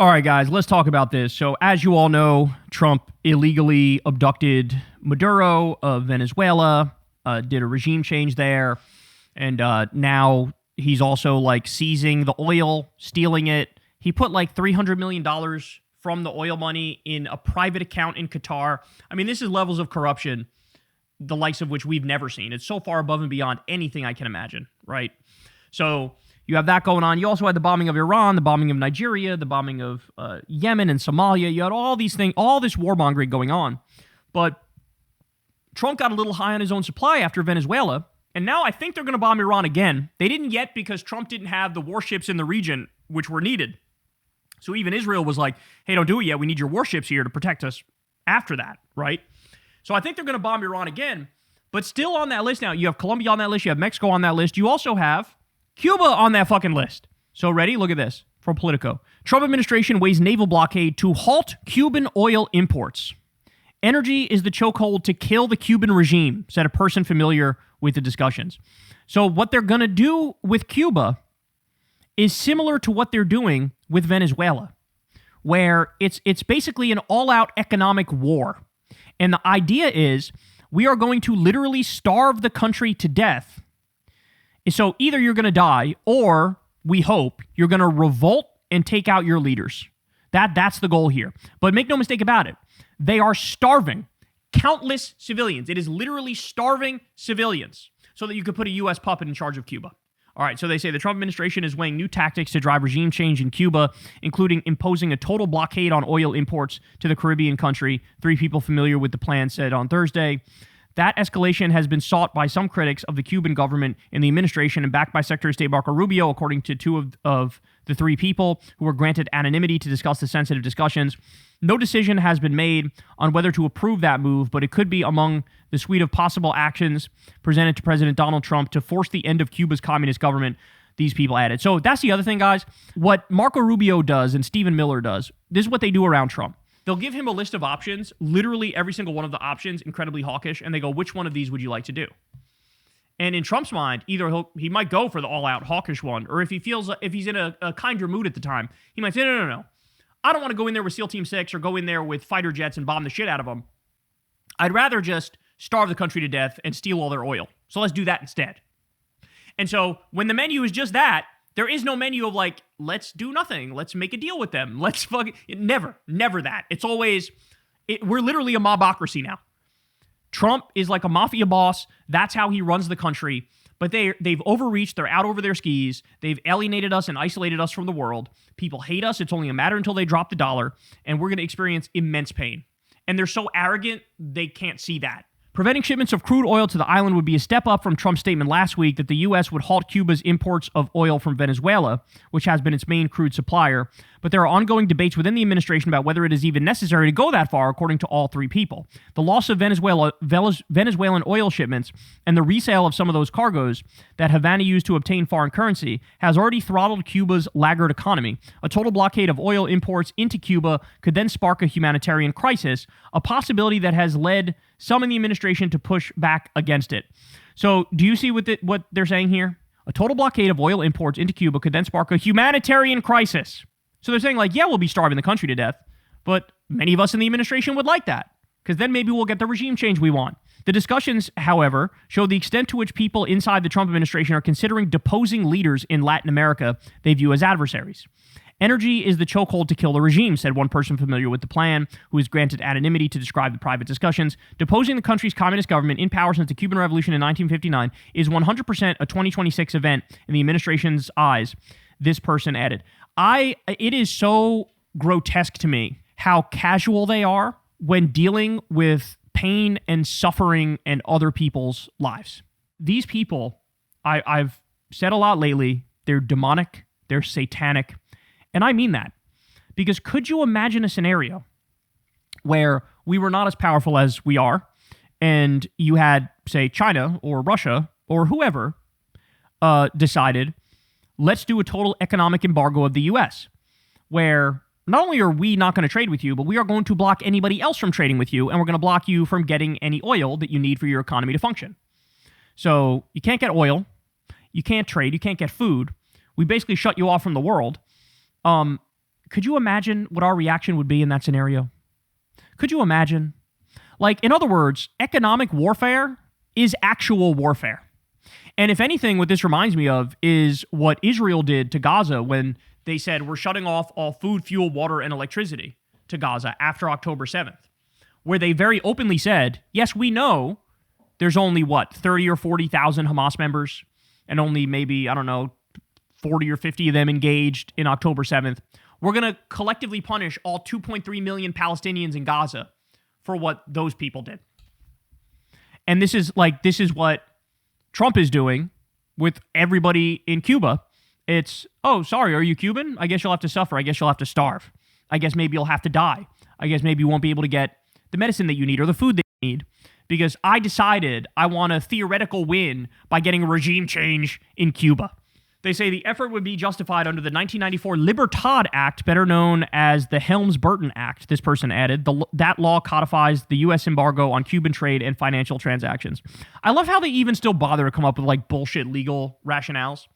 All right, guys, let's talk about this. So, as you all know, Trump illegally abducted Maduro of Venezuela, did a regime change there, and now he's also like seizing the oil, stealing it. He put like $300 million from the oil money in a private account in Qatar. I mean, this is levels of corruption, the likes of which we've never seen. It's so far above and beyond anything I can imagine, right? So you have that going on. You also had the bombing of Iran, the bombing of Nigeria, the bombing of Yemen and Somalia. You had all these things, all this warmongering going on. But Trump got a little high on his own supply after Venezuela, and now I think they're going to bomb Iran again. They didn't yet because Trump didn't have the warships in the region which were needed. So even Israel was like, hey, don't do it yet. We need your warships here to protect us after that, right? So I think they're going to bomb Iran again. But still on that list now, you have Colombia on that list. You have Mexico on that list. You also have Cuba on that fucking list. So ready? Look at this from Politico. Trump administration weighs naval blockade to halt Cuban oil imports. Energy is the chokehold to kill the Cuban regime, said a person familiar with the discussions. So what they're going to do with Cuba is similar to what they're doing with Venezuela, where it's basically an all-out economic war. And the idea is we are going to literally starve the country to death. So either you're going to die, or we hope you're going to revolt and take out your leaders. That's the goal here. But make no mistake about it. They are starving countless civilians. It is literally starving civilians so that you could put a U.S. puppet in charge of Cuba. All right, so they say the Trump administration is weighing new tactics to drive regime change in Cuba, including imposing a total blockade on oil imports to the Caribbean country. 3 people familiar with the plan said on Thursday. That escalation has been sought by some critics of the Cuban government and the administration and backed by Secretary of State Marco Rubio, according to 2 of the 3 people who were granted anonymity to discuss the sensitive discussions. No decision has been made on whether to approve that move, but it could be among the suite of possible actions presented to President Donald Trump to force the end of Cuba's communist government, these people added. So that's the other thing, guys. What Marco Rubio does and Stephen Miller does, this is what they do around Trump. They'll give him a list of options, literally every single one of the options, incredibly hawkish, and they go, which one of these would you like to do? And in Trump's mind, either he might go for the all-out hawkish one, or if he's in a kinder mood at the time, he might say, no. I don't want to go in there with SEAL Team 6 or go in there with fighter jets and bomb the shit out of them. I'd rather just starve the country to death and steal all their oil. So let's do that instead. And so when the menu is just that, there is no menu of like, let's do nothing. Let's make a deal with them. Let's fucking... Never that. It's always... we're literally a mobocracy now. Trump is like a mafia boss. That's how he runs the country. But they've overreached. They're out over their skis. They've alienated us and isolated us from the world. People hate us. It's only a matter until they drop the dollar. And we're going to experience immense pain. And they're so arrogant, they can't see that. Preventing shipments of crude oil to the island would be a step up from Trump's statement last week that the U.S. would halt Cuba's imports of oil from Venezuela, which has been its main crude supplier. But there are ongoing debates within the administration about whether it is even necessary to go that far, according to all 3 people. The loss of Venezuelan oil shipments and the resale of some of those cargoes that Havana used to obtain foreign currency has already throttled Cuba's laggard economy. A total blockade of oil imports into Cuba could then spark a humanitarian crisis, a possibility that has led some in the administration to push back against it. So do you see what they're saying here? A total blockade of oil imports into Cuba could then spark a humanitarian crisis. So they're saying like, yeah, we'll be starving the country to death, but many of us in the administration would like that because then maybe we'll get the regime change we want. The discussions, however, show the extent to which people inside the Trump administration are considering deposing leaders in Latin America they view as adversaries. Energy is the chokehold to kill the regime, said one person familiar with the plan, who was granted anonymity to describe the private discussions. Deposing the country's communist government in power since the Cuban Revolution in 1959 is 100% a 2026 event in the administration's eyes, this person added. It is so grotesque to me how casual they are when dealing with pain and suffering and other people's lives. These people, I've said a lot lately, they're demonic, they're satanic. And I mean that, because could you imagine a scenario where we were not as powerful as we are, and you had, say, China or Russia or whoever decided, let's do a total economic embargo of the U.S., where not only are we not going to trade with you, but we are going to block anybody else from trading with you, and we're going to block you from getting any oil that you need for your economy to function. So you can't get oil, you can't trade, you can't get food. We basically shut you off from the world. could you imagine what our reaction would be in that scenario? Could you imagine? Like, in other words, economic warfare is actual warfare. And if anything, what this reminds me of is what Israel did to Gaza when they said, we're shutting off all food, fuel, water, and electricity to Gaza after October 7th, where they very openly said, yes, we know there's only, 30 or 40,000 Hamas members, and only maybe, 40 or 50 of them engaged in October 7th. We're going to collectively punish all 2.3 million Palestinians in Gaza for what those people did. And this is what Trump is doing with everybody in Cuba. It's, oh, sorry, are you Cuban? I guess you'll have to suffer. I guess you'll have to starve. I guess maybe you'll have to die. I guess maybe you won't be able to get the medicine that you need or the food that you need because I decided I want a theoretical win by getting a regime change in Cuba. They say the effort would be justified under the 1994 Libertad Act, better known as the Helms-Burton Act, this person added. That law codifies the U.S. embargo on Cuban trade and financial transactions. I love how they even still bother to come up with, like, bullshit legal rationales.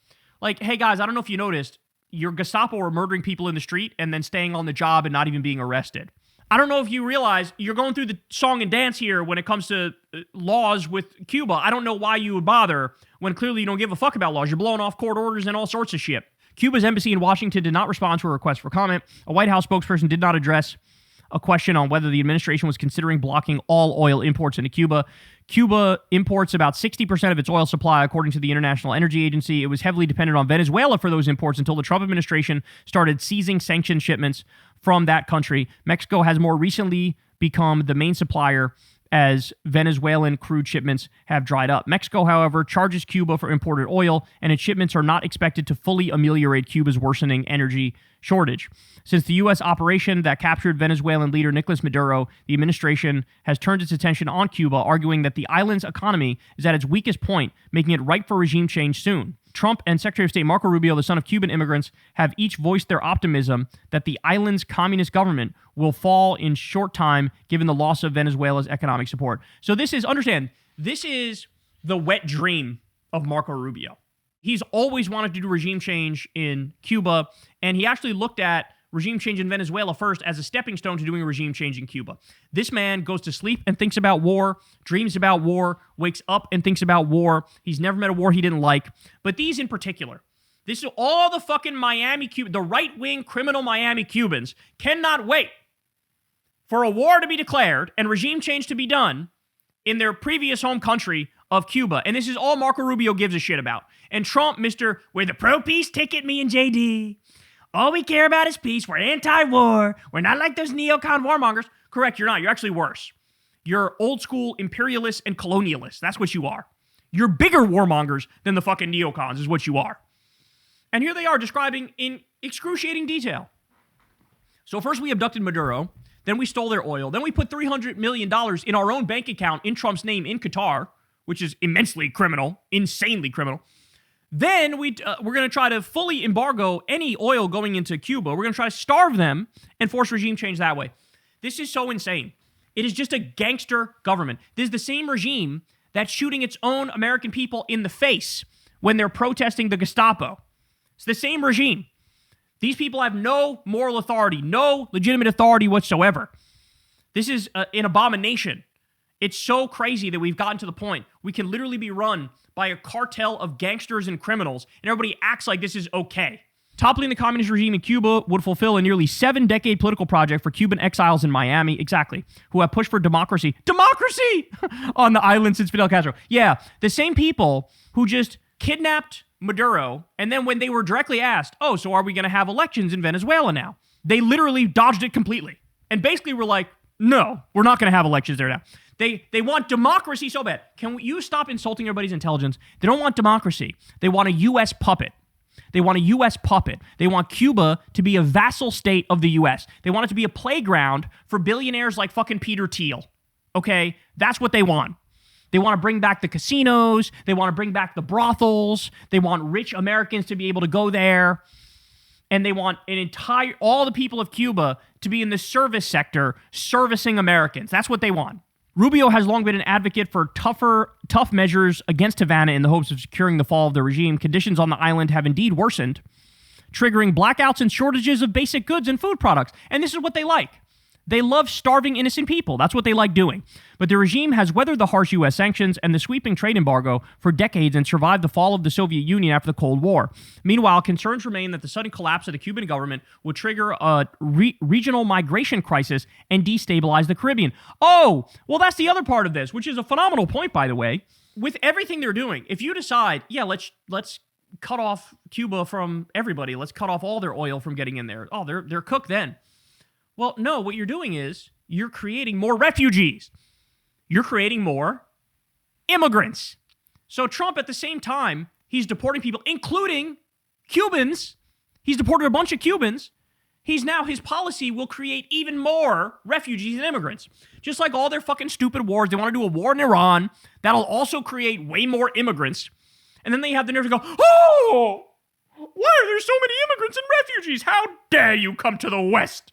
Like, hey, guys, I don't know if you noticed, your Gestapo were murdering people in the street and then staying on the job and not even being arrested. I don't know if you realize you're going through the song and dance here when it comes to laws with Cuba. I don't know why you would bother when clearly you don't give a fuck about laws. You're blowing off court orders and all sorts of shit. Cuba's embassy in Washington did not respond to a request for comment. A White House spokesperson did not address a question on whether the administration was considering blocking all oil imports into Cuba. Cuba imports about 60% of its oil supply, according to the International Energy Agency. It was heavily dependent on Venezuela for those imports until the Trump administration started seizing sanctioned shipments from that country. Mexico has more recently become the main supplier as Venezuelan crude shipments have dried up. Mexico, however, charges Cuba for imported oil, and its shipments are not expected to fully ameliorate Cuba's worsening energy shortage. Since the U.S. operation that captured Venezuelan leader Nicolas Maduro, the administration has turned its attention on Cuba, arguing that the island's economy is at its weakest point, making it ripe for regime change soon. Trump and Secretary of State Marco Rubio, the son of Cuban immigrants, have each voiced their optimism that the island's communist government will fall in short time given the loss of Venezuela's economic support. So this is the wet dream of Marco Rubio. He's always wanted to do regime change in Cuba, and he actually looked at regime change in Venezuela first as a stepping stone to doing a regime change in Cuba. This man goes to sleep and thinks about war, dreams about war, wakes up and thinks about war. He's never met a war he didn't like. But these in particular, this is all the fucking the right-wing criminal Miami Cubans cannot wait for a war to be declared and regime change to be done in their previous home country of Cuba. And this is all Marco Rubio gives a shit about. And Trump, we're the pro-peace ticket, me and JD. All we care about is peace. We're anti-war. We're not like those neocon warmongers. Correct, you're not. You're actually worse. You're old school imperialists and colonialists. That's what you are. You're bigger warmongers than the fucking neocons is what you are. And here they are describing in excruciating detail. So first we abducted Maduro. Then we stole their oil. Then we put $300 million in our own bank account in Trump's name in Qatar, which is immensely criminal, insanely criminal. Then we're going to try to fully embargo any oil going into Cuba. We're going to try to starve them and force regime change that way. This is so insane. It is just a gangster government. This is the same regime that's shooting its own American people in the face when they're protesting the Gestapo. It's the same regime. These people have no moral authority, no legitimate authority whatsoever. This is an abomination. It's so crazy that we've gotten to the point we can literally be run by a cartel of gangsters and criminals, and everybody acts like this is okay. Toppling the communist regime in Cuba would fulfill a nearly 7-decade political project for Cuban exiles in Miami, exactly, who have pushed for democracy on the island since Fidel Castro. Yeah, the same people who just kidnapped Maduro, and then when they were directly asked, oh, so are we going to have elections in Venezuela now? They literally dodged it completely. And basically were like, no, we're not going to have elections there now. They want democracy so bad. Can you stop insulting everybody's intelligence? They don't want democracy. They want a U.S. puppet. They want a U.S. puppet. They want Cuba to be a vassal state of the U.S. They want it to be a playground for billionaires like fucking Peter Thiel. Okay? That's what they want. They want to bring back the casinos. They want to bring back the brothels. They want rich Americans to be able to go there. And they want all the people of Cuba to be in the service sector servicing Americans. That's what they want. Rubio has long been an advocate for tough measures against Havana in the hopes of securing the fall of the regime. Conditions on the island have indeed worsened. triggering blackouts and shortages of basic goods and food products. And this is what they like. They love starving innocent people. That's what they like doing. But the regime has weathered the harsh U.S. sanctions and the sweeping trade embargo for decades and survived the fall of the Soviet Union after the Cold War. Meanwhile, concerns remain that the sudden collapse of the Cuban government would trigger a regional migration crisis and destabilize the Caribbean. Oh, well, that's the other part of this, which is a phenomenal point, by the way. With everything they're doing, if you decide, yeah, let's cut off Cuba from everybody, let's cut off all their oil from getting in there. Oh, they're cooked then. Well, no, what you're doing is you're creating more refugees. You're creating more immigrants. So Trump, at the same time, he's deporting people, including Cubans. He's deported a bunch of Cubans. His policy will create even more refugees and immigrants. Just like all their fucking stupid wars. They want to do a war in Iran. That'll also create way more immigrants. And then they have the nerve to go, oh, why are there so many immigrants and refugees? How dare you come to the West?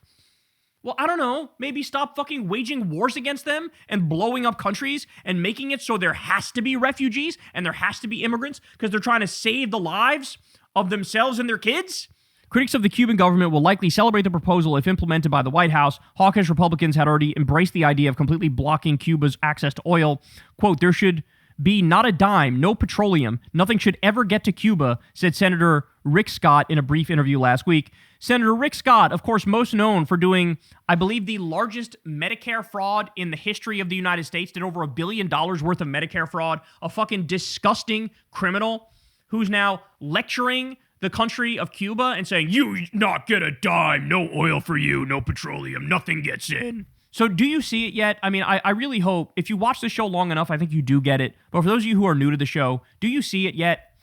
Well, I don't know. Maybe stop fucking waging wars against them and blowing up countries and making it so there has to be refugees and there has to be immigrants because they're trying to save the lives of themselves and their kids? Critics of the Cuban government will likely celebrate the proposal if implemented by the White House. Hawkish Republicans had already embraced the idea of completely blocking Cuba's access to oil. Quote, there should be not a dime, no petroleum. Nothing should ever get to Cuba, said Senator Rick Scott in a brief interview last week. Senator Rick Scott, of course, most known for doing, I believe, the largest Medicare fraud in the history of the United States, did over $1 billion worth of Medicare fraud, a fucking disgusting criminal who's now lecturing the country of Cuba and saying, you not get a dime, no oil for you, no petroleum, nothing gets in. So do you see it yet? I mean, I really hope, if you watch the show long enough, I think you do get it. But for those of you who are new to the show, do you see it yet?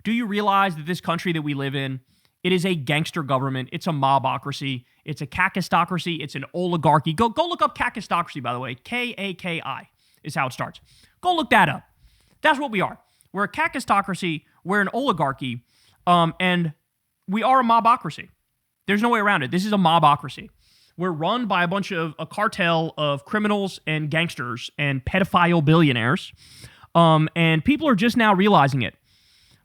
Do you realize that this country that we live in, it is a gangster government. It's a mobocracy. It's a kakistocracy. It's an oligarchy. Go look up kakistocracy, by the way. K-A-K-I is how it starts. Go look that up. That's what we are. We're a kakistocracy. We're an oligarchy. And we are a mobocracy. There's no way around it. This is a mobocracy. We're run by a cartel of criminals and gangsters and pedophile billionaires. And people are just now realizing it.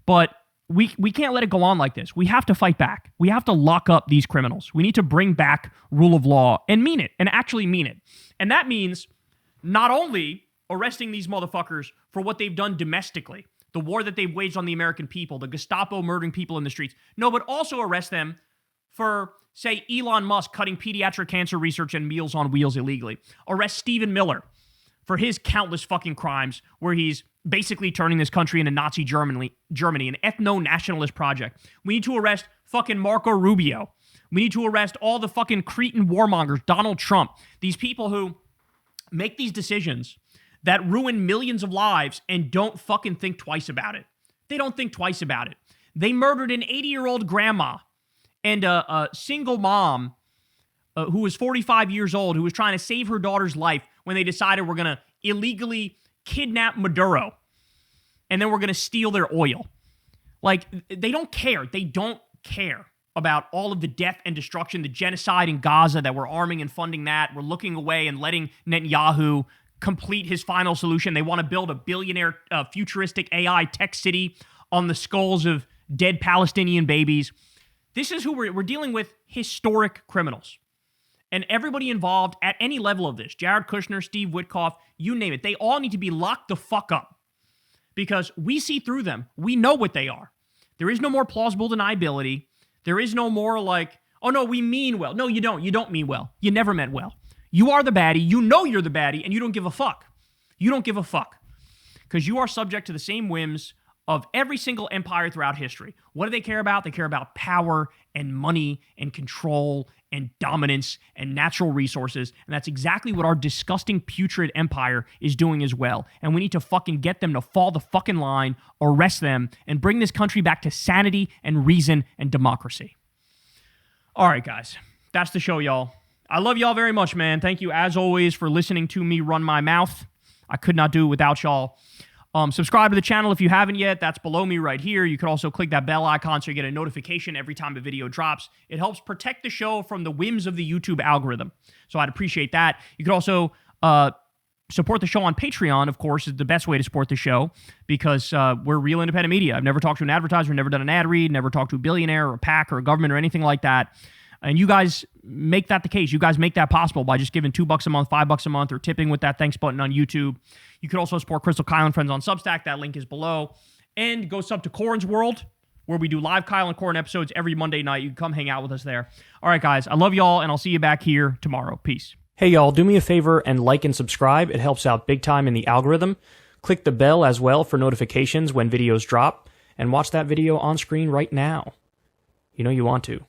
But we can't let it go on like this. We have to fight back. We have to lock up these criminals. We need to bring back rule of law and mean it, and actually mean it. And that means not only arresting these motherfuckers for what they've done domestically, the war that they've waged on the American people, the Gestapo murdering people in the streets. No, but also arrest them for, say, Elon Musk cutting pediatric cancer research and Meals on Wheels illegally. Arrest Stephen Miller for his countless fucking crimes where he's basically turning this country into Nazi Germany, an ethno-nationalist project. We need to arrest fucking Marco Rubio. We need to arrest all the fucking cretin warmongers, Donald Trump, these people who make these decisions that ruin millions of lives and don't fucking think twice about it. They don't think twice about it. They murdered an 80-year-old grandma and a single mom who was 45 years old who was trying to save her daughter's life when they decided we're going to illegally kidnap Maduro and then we're going to steal their oil. Like, they don't care. They don't care about all of the death and destruction, the genocide in Gaza that we're arming and funding that. We're looking away and letting Netanyahu complete his final solution. They want to build a billionaire futuristic AI tech city on the skulls of dead Palestinian babies. This is who we're dealing with, historic criminals. And everybody involved at any level of this, Jared Kushner, Steve Witkoff, you name it, they all need to be locked the fuck up because we see through them. We know what they are. There is no more plausible deniability. There is no more like, oh no, we mean well. No, you don't. You don't mean well. You never meant well. You are the baddie. You know you're the baddie, and you don't give a fuck. You don't give a fuck because you are subject to the same whims of every single empire throughout history. What do they care about? They care about power and money and control and dominance and natural resources. And that's exactly what our disgusting, putrid empire is doing as well. And we need to fucking get them to fall the fucking line, arrest them, and bring this country back to sanity and reason and democracy. All right, guys. That's the show, y'all. I love y'all very much, man. Thank you, as always, for listening to me run my mouth. I could not do it without y'all. Subscribe to the channel if you haven't yet. That's below me right here. You can also click that bell icon so you get a notification every time a video drops. It helps protect the show from the whims of the YouTube algorithm. So I'd appreciate that. You could also support the show on Patreon, of course, is the best way to support the show because we're real independent media. I've never talked to an advertiser, never done an ad read, never talked to a billionaire or a PAC or a government or anything like that. And you guys make that the case. You guys make that possible by just giving $2 a month, $5 a month, or tipping with that thanks button on YouTube. You could also support Crystal, Kyle, and Friends on Substack. That link is below. And go sub to Corin's World, where we do live Kyle and Corin episodes every Monday night. You can come hang out with us there. All right, guys. I love y'all, and I'll see you back here tomorrow. Peace. Hey, y'all. Do me a favor and like and subscribe. It helps out big time in the algorithm. Click the bell as well for notifications when videos drop. And watch that video on screen right now. You know you want to.